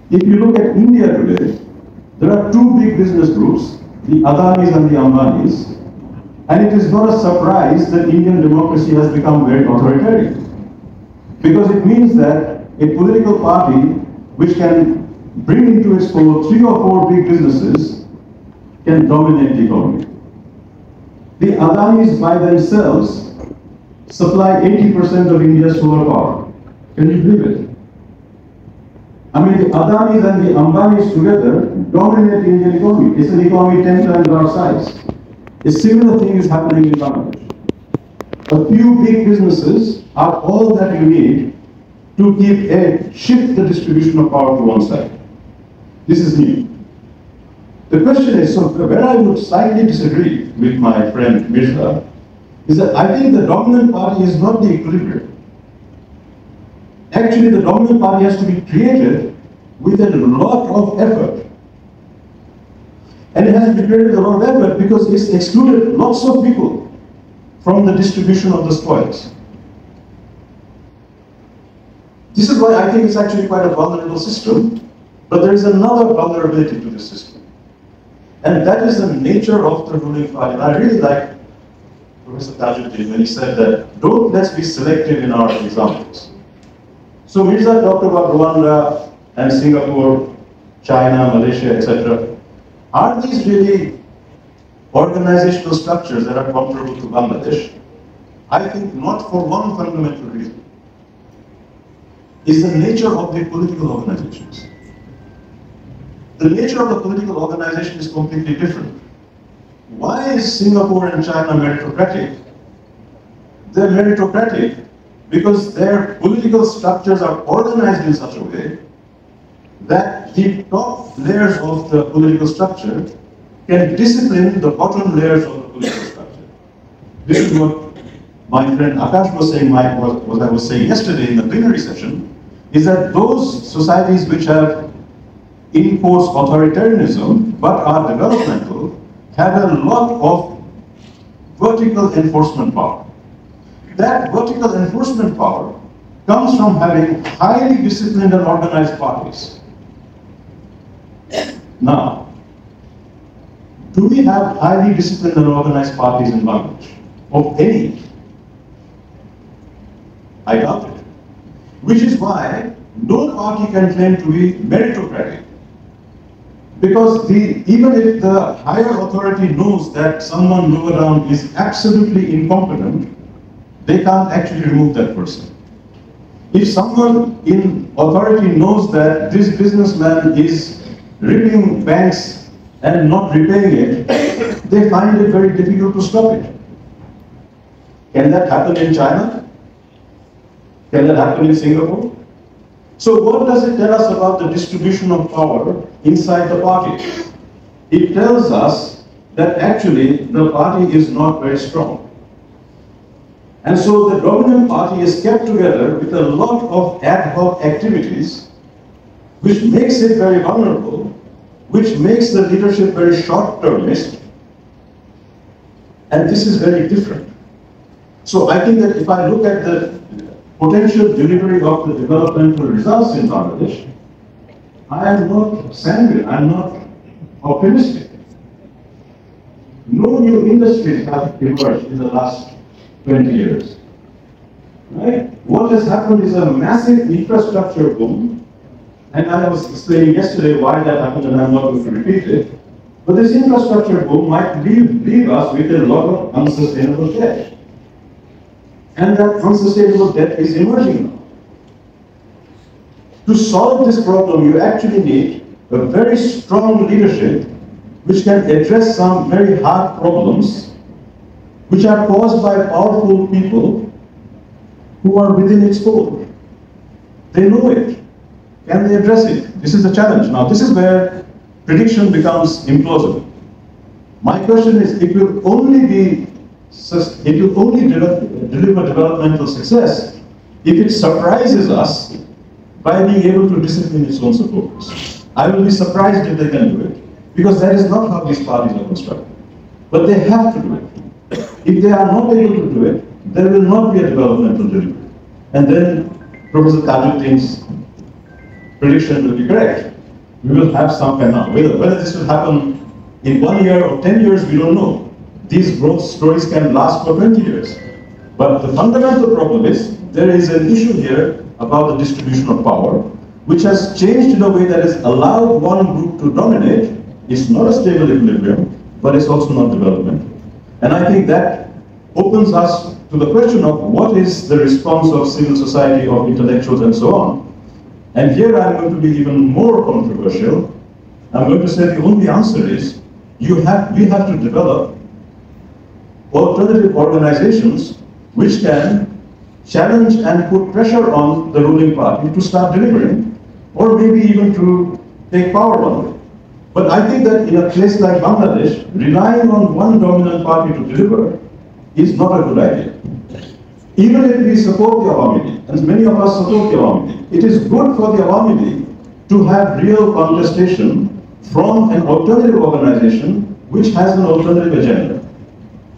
If you look at India today, there are two big business groups, the Adanis and the Ambanis, and it is not a surprise that Indian democracy has become very authoritarian. Because it means that a political party which can bring into its fold 3 or 4 big businesses can dominate the economy. The Adanis by themselves supply 80% of India's solar power. Can you believe it? I mean, the Adanis and the Ambanis together dominate the Indian economy. It's an economy 10 times our size. A similar thing is happening in Bangladesh. A few big businesses are all that you need to shift the distribution of power to one side. This is new. The question is, so where I would slightly disagree with my friend Mirza, is that I think the dominant party is not the equilibrium. Actually, the dominant party has to be created with a lot of effort. And it has to be created with a lot of effort because it's excluded lots of people from the distribution of the spoils. This is why I think it's actually quite a vulnerable system, but there is another vulnerability to this system. And that is the nature of the ruling party. And I really like Professor Tajuddin when he said that, let's be selective in our examples. So Mirza talked about Rwanda and Singapore, China, Malaysia, etc. Are these really organizational structures that are comparable to Bangladesh? I think not, for one fundamental reason. Is the nature of the political organizations. The nature of the political organization is completely different. Why is Singapore and China meritocratic? They're meritocratic because their political structures are organized in such a way that the top layers of the political structure can discipline the bottom layers of the political structure. This is what my friend Akash was saying, what I was saying yesterday in the plenary session, is that those societies which have enforced authoritarianism but are developmental have a lot of vertical enforcement power. That vertical enforcement power comes from having highly disciplined and organized parties. Now, do we have highly disciplined and organized parties in Bangladesh? Of any? I doubt it. Which is why no party can claim to be meritocratic. Because even if the higher authority knows that someone lower down is absolutely incompetent, they can't actually remove that person. If someone in authority knows that this businessman is ripping banks and not repaying it, they find it very difficult to stop it. Can that happen in China? Can that happen in Singapore? So what does it tell us about the distribution of power inside the party? It tells us that actually the party is not very strong. And so the dominant party is kept together with a lot of ad hoc activities, which makes it very vulnerable, which makes the leadership very short-termist, and this is very different. So I think that if I look at the potential delivery of the developmental results in Bangladesh, I am not sanguine, I am not optimistic. No new industries have emerged in the last 20 years. Right? What has happened is a massive infrastructure boom, and I was explaining yesterday why that happened, and I'm not going to repeat it. But this infrastructure boom might leave us with a lot of unsustainable debt. And that unsustainable debt is emerging now. To solve this problem, you actually need a very strong leadership which can address some very hard problems which are caused by powerful people who are within its fold. They know it. Can they address it? This is the challenge. Now, this is where prediction becomes implausible. My question is, it will only deliver developmental success if it surprises us by being able to discipline its own supporters. I will be surprised if they can do it, because that is not how these parties are constructed. But they have to do it. If they are not able to do it, there will not be a developmental delivery. And then Professor Tajuddin's prediction will be correct. we will have some kind of, whether this will happen in 1 year or 10 years, we don't know. These growth stories can last for 20 years. But the fundamental problem is, there is an issue here about the distribution of power, which has changed in a way that has allowed one group to dominate. It's not a stable equilibrium, but it's also not development. And I think that opens us to the question of what is the response of civil society, of intellectuals, and so on. And here I'm going to be even more controversial. I'm going to say the only answer is, we have to develop alternative organizations which can challenge and put pressure on the ruling party to start delivering, or maybe even to take power on it. But I think that in a place like Bangladesh, relying on one dominant party to deliver is not a good idea. Even if we support the Awami League, and many of us support the Awami League, it is good for the Awami League to have real contestation from an alternative organization which has an alternative agenda.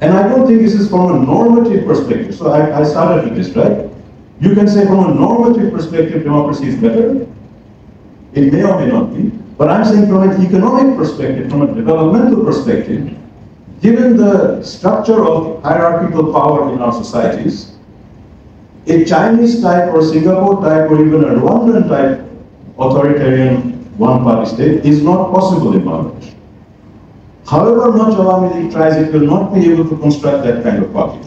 And I don't think this is from a normative perspective. So I started with this, right? You can say from a normative perspective, democracy is better. It may or may not be. But I'm saying from an economic perspective, from a developmental perspective, given the structure of hierarchical power in our societies, a Chinese type or Singapore type or even a Rwandan type authoritarian one-party state is not possible in Bangladesh. However much Awami League tries, it will not be able to construct that kind of party.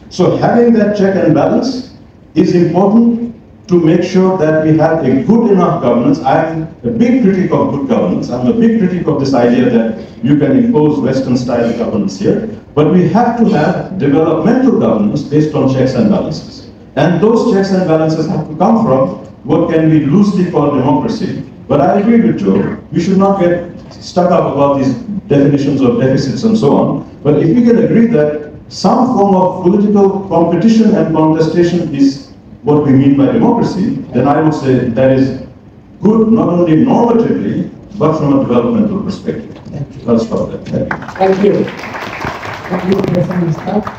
So having that check and balance is important to make sure that we have a good enough governance. I'm a big critic of good governance. I'm a big critic of this idea that you can impose Western-style governance here. But we have to have developmental governance based on checks and balances. And those checks and balances have to come from what can be loosely called democracy. But I agree with Joe, we should not get stuck up about these definitions of deficits and so on. But if we can agree that some form of political competition and contestation is what we mean by democracy, then I would say that is good not only normatively, but from a developmental perspective. I'll stop there. Thank you. Thank you, Professor Mushtaq.